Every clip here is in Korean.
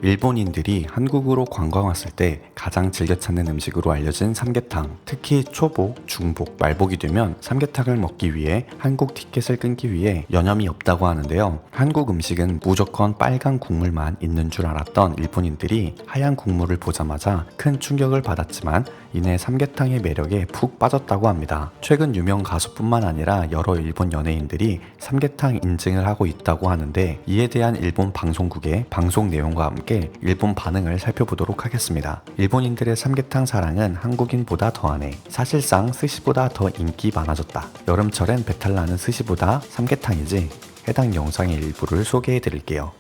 일본인들이 한국으로 관광 왔을 때 가장 즐겨 찾는 음식으로 알려진 삼계탕. 특히 초복, 중복, 말복이 되면 삼계탕을 먹기 위해 한국 티켓을 끊기 위해 여념이 없다고 하는데요. 한국 음식은 무조건 빨간 국물만 있는 줄 알았던 일본인들이 하얀 국물을 보자마자 큰 충격을 받았지만 이내 삼계탕의 매력에 푹 빠졌다고 합니다. 최근 유명 가수뿐만 아니라 여러 일본 연예인들이 삼계탕 인증을 하고 있다고 하는데, 이에 대한 일본 방송국의 방송 내용과 함께 일본 반응을 살펴보도록 하겠습니다. 일본인들의 삼계탕 사랑은 한국인보다 더하네. 사실상 스시보다 더 인기 많아졌다. 여름철엔 배탈 나는 스시보다 삼계탕이지. 해당 영상의 일부를 소개해 드릴게요.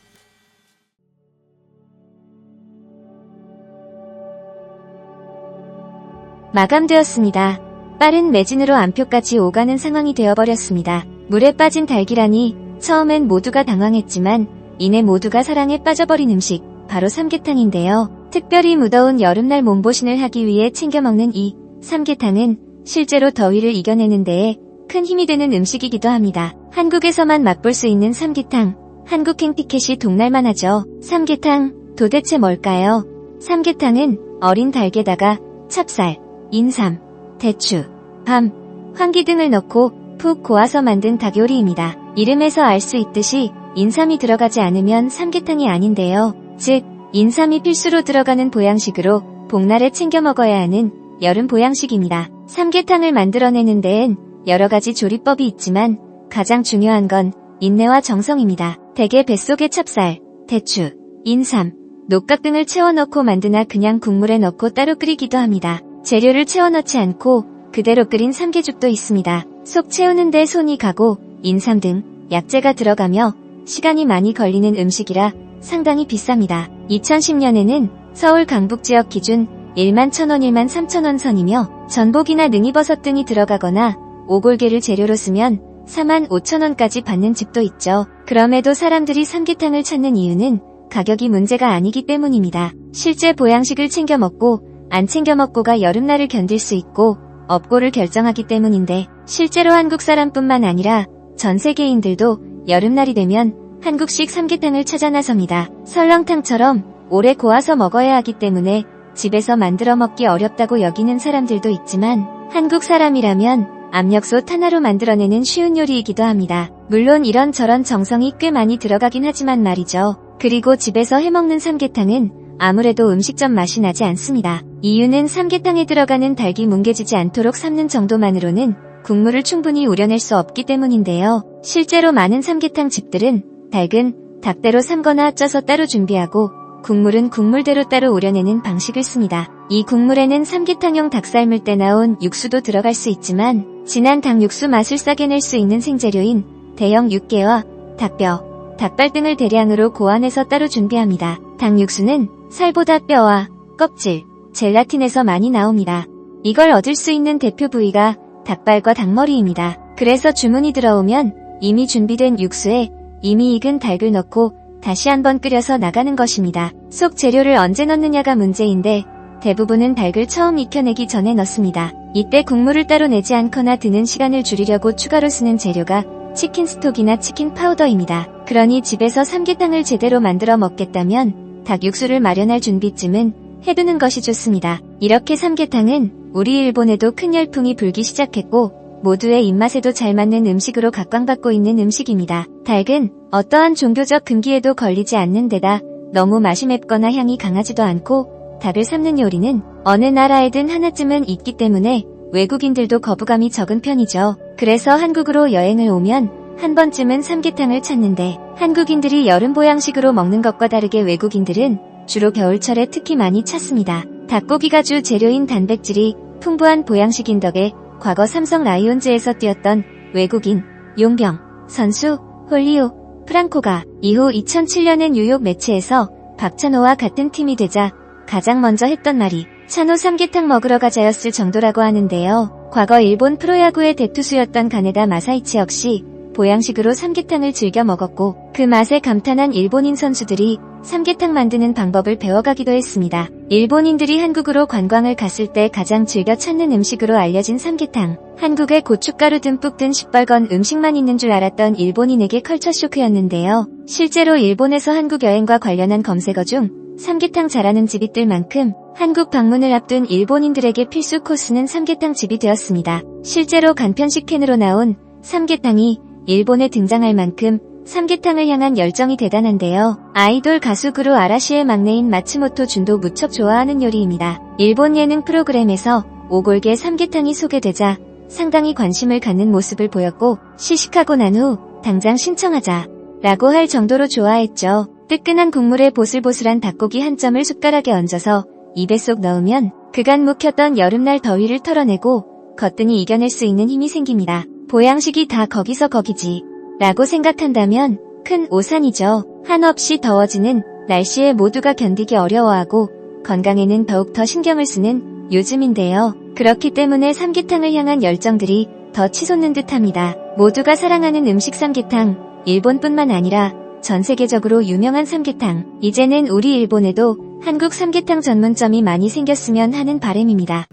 마감되었습니다. 빠른 매진으로 안표까지 오가는 상황이 되어버렸습니다. 물에 빠진 닭이라니 처음엔 모두가 당황했지만 이내 모두가 사랑에 빠져버린 음식, 바로 삼계탕인데요. 특별히 무더운 여름날 몸보신을 하기 위해 챙겨 먹는 이 삼계탕은 실제로 더위를 이겨내는 데에 큰 힘이 되는 음식이기도 합니다. 한국에서만 맛볼 수 있는 삼계탕, 한국행 티켓이 동날만 하죠. 삼계탕, 도대체 뭘까요? 삼계탕은 어린 닭에다가 찹쌀, 인삼, 대추, 밤, 황기 등을 넣고 푹 고아서 만든 닭 요리입니다. 이름에서 알 수 있듯이 인삼이 들어가지 않으면 삼계탕이 아닌데요. 즉, 인삼이 필수로 들어가는 보양식으로 복날에 챙겨 먹어야 하는 여름 보양식입니다. 삼계탕을 만들어내는 데엔 여러가지 조리법이 있지만 가장 중요한 건 인내와 정성입니다. 대개 뱃속에 찹쌀, 대추, 인삼, 녹각 등을 채워 넣고 만드나 그냥 국물에 넣고 따로 끓이기도 합니다. 재료를 채워 넣지 않고 그대로 끓인 삼계죽도 있습니다. 속 채우는 데 손이 가고 인삼 등 약재가 들어가며 시간이 많이 걸리는 음식이라 상당히 비쌉니다. 2010년에는 서울 강북 지역 기준 11,000원, 13,000원 선이며 전복이나 능이버섯 등이 들어가거나 오골계를 재료로 쓰면 45,000원까지 받는 집도 있죠. 그럼에도 사람들이 삼계탕을 찾는 이유는 가격이 문제가 아니기 때문입니다. 실제 보양식을 챙겨 먹고 안 챙겨 먹고가 여름날을 견딜 수 있고 없고를 결정하기 때문인데, 실제로 한국 사람뿐만 아니라 전 세계인들도 여름날이 되면 한국식 삼계탕을 찾아 나섭니다. 설렁탕처럼 오래 고아서 먹어야 하기 때문에 집에서 만들어 먹기 어렵다고 여기는 사람들도 있지만, 한국 사람이라면 압력솥 하나로 만들어내는 쉬운 요리이기도 합니다. 물론 이런저런 정성이 꽤 많이 들어가긴 하지만 말이죠. 그리고 집에서 해먹는 삼계탕은 아무래도 음식점 맛이 나지 않습니다. 이유는 삼계탕에 들어가는 닭이 뭉개지지 않도록 삶는 정도만으로는 국물을 충분히 우려낼 수 없기 때문인데요. 실제로 많은 삼계탕 집들은 닭은 닭대로 삶거나 쪄서 따로 준비하고 국물은 국물대로 따로 우려내는 방식을 씁니다. 이 국물에는 삼계탕용 닭 삶을 때 나온 육수도 들어갈 수 있지만, 진한 닭 육수 맛을 싸게 낼 수 있는 생재료인 대형 육개와 닭뼈, 닭발 등을 대량으로 고안해서 따로 준비합니다. 닭 육수는 살보다 뼈와 껍질, 젤라틴에서 많이 나옵니다. 이걸 얻을 수 있는 대표 부위가 닭발과 닭머리입니다. 그래서 주문이 들어오면 이미 준비된 육수에 이미 익은 닭을 넣고 다시 한번 끓여서 나가는 것입니다. 속 재료를 언제 넣느냐가 문제인데 대부분은 닭을 처음 익혀내기 전에 넣습니다. 이때 국물을 따로 내지 않거나 드는 시간을 줄이려고 추가로 쓰는 재료가 치킨 스톡이나 치킨 파우더입니다. 그러니 집에서 삼계탕을 제대로 만들어 먹겠다면 닭 육수를 마련할 준비쯤은 해두는 것이 좋습니다. 이렇게 삼계탕은 우리 일본에도 큰 열풍이 불기 시작했고 모두의 입맛에도 잘 맞는 음식으로 각광받고 있는 음식입니다. 닭은 어떠한 종교적 금기에도 걸리지 않는 데다 너무 맛이 맵거나 향이 강하지도 않고, 닭을 삶는 요리는 어느 나라에든 하나쯤은 있기 때문에 외국인들도 거부감이 적은 편이죠. 그래서 한국으로 여행을 오면 한 번쯤은 삼계탕을 찾는데, 한국인들이 여름 보양식으로 먹는 것과 다르게 외국인들은 주로 겨울철에 특히 많이 찾습니다. 닭고기가 주 재료인 단백질이 풍부한 보양식인 덕에 과거 삼성 라이온즈에서 뛰었던 외국인 용병 선수 홀리오 프랑코가 이후 2007년엔 뉴욕 매체에서 박찬호와 같은 팀이 되자 가장 먼저 했던 말이 찬호 삼계탕 먹으러 가자였을 정도라고 하는데요. 과거 일본 프로야구의 대투수였던 가네다 마사이치 역시 보양식으로 삼계탕을 즐겨 먹었고, 그 맛에 감탄한 일본인 선수들이 삼계탕 만드는 방법을 배워가기도 했습니다. 일본인들이 한국으로 관광을 갔을 때 가장 즐겨 찾는 음식으로 알려진 삼계탕. 한국에 고춧가루 듬뿍 든 시뻘건 음식만 있는 줄 알았던 일본인에게 컬처 쇼크였는데요. 실제로 일본에서 한국 여행과 관련한 검색어 중 삼계탕 잘하는 집이 뜰 만큼 한국 방문을 앞둔 일본인들에게 필수 코스는 삼계탕 집이 되었습니다. 실제로 간편식 캔으로 나온 삼계탕이 일본에 등장할 만큼 삼계탕을 향한 열정이 대단한데요. 아이돌 가수 그루 아라시의 막내인 마츠모토 준도 무척 좋아하는 요리입니다. 일본 예능 프로그램에서 오골계 삼계탕이 소개되자 상당히 관심을 갖는 모습을 보였고 시식하고 난 후 당장 신청하자 라고 할 정도로 좋아했죠. 뜨끈한 국물에 보슬보슬한 닭고기 한 점을 숟가락에 얹어서 입에 쏙 넣으면 그간 묵혔던 여름날 더위를 털어내고 거뜬히 이겨낼 수 있는 힘이 생깁니다. 보양식이 다 거기서 거기지 라고 생각한다면 큰 오산이죠. 한없이 더워지는 날씨에 모두가 견디기 어려워하고 건강에는 더욱 더 신경을 쓰는 요즘인데요. 그렇기 때문에 삼계탕을 향한 열정들이 더 치솟는 듯합니다. 모두가 사랑하는 음식 삼계탕, 일본뿐만 아니라 전 세계적으로 유명한 삼계탕. 이제는 우리 일본에도 한국 삼계탕 전문점이 많이 생겼으면 하는 바람입니다.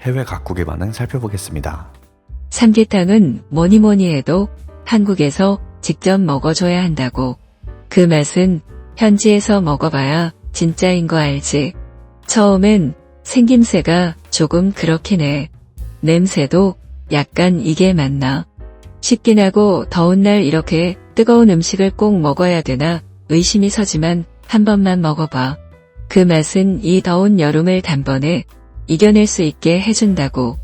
해외 각국의 반응 살펴보겠습니다. 삼계탕은 뭐니뭐니 해도 한국에서 직접 먹어줘야 한다고. 그 맛은 현지에서 먹어봐야 진짜인 거 알지. 처음엔 생김새가 조금 그렇긴 해. 냄새도 약간 이게 맞나. 춥긴 하고 더운 날 이렇게 뜨거운 음식을 꼭 먹어야 되나 의심이 서지만 한 번만 먹어봐. 그 맛은 이 더운 여름을 단번에 이겨낼 수 있게 해준다고.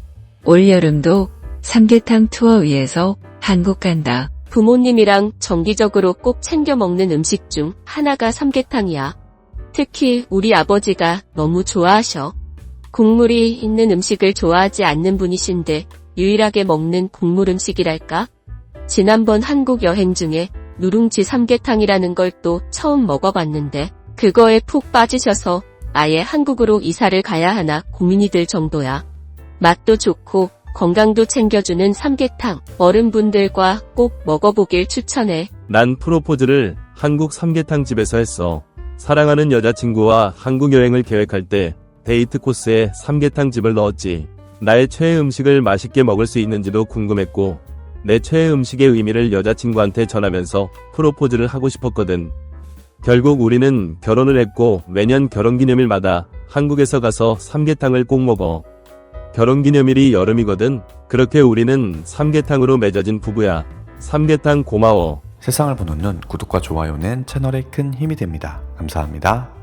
올여름도 삼계탕 투어 위해서 한국 간다. 부모님이랑 정기적으로 꼭 챙겨 먹는 음식 중 하나가 삼계탕이야. 특히 우리 아버지가 너무 좋아하셔. 국물이 있는 음식을 좋아하지 않는 분이신데 유일하게 먹는 국물 음식이랄까? 지난번 한국 여행 중에 누룽지 삼계탕이라는 걸 또 처음 먹어봤는데 그거에 푹 빠지셔서 아예 한국으로 이사를 가야 하나 고민이 들 정도야. 맛도 좋고 건강도 챙겨주는 삼계탕, 어른분들과 꼭 먹어보길 추천해. 난 프로포즈를 한국 삼계탕 집에서 했어. 사랑하는 여자친구와 한국 여행을 계획할 때 데이트 코스에 삼계탕 집을 넣었지. 나의 최애 음식을 맛있게 먹을 수 있는지도 궁금했고 내 최애 음식의 의미를 여자친구한테 전하면서 프로포즈를 하고 싶었거든. 결국 우리는 결혼을 했고 매년 결혼기념일마다 한국에서 가서 삼계탕을 꼭 먹어. 결혼기념일이 여름이거든. 그렇게 우리는 삼계탕으로 맺어진 부부야. 삼계탕 고마워. 세상을 보는 눈, 구독과 좋아요는 채널에 큰 힘이 됩니다. 감사합니다.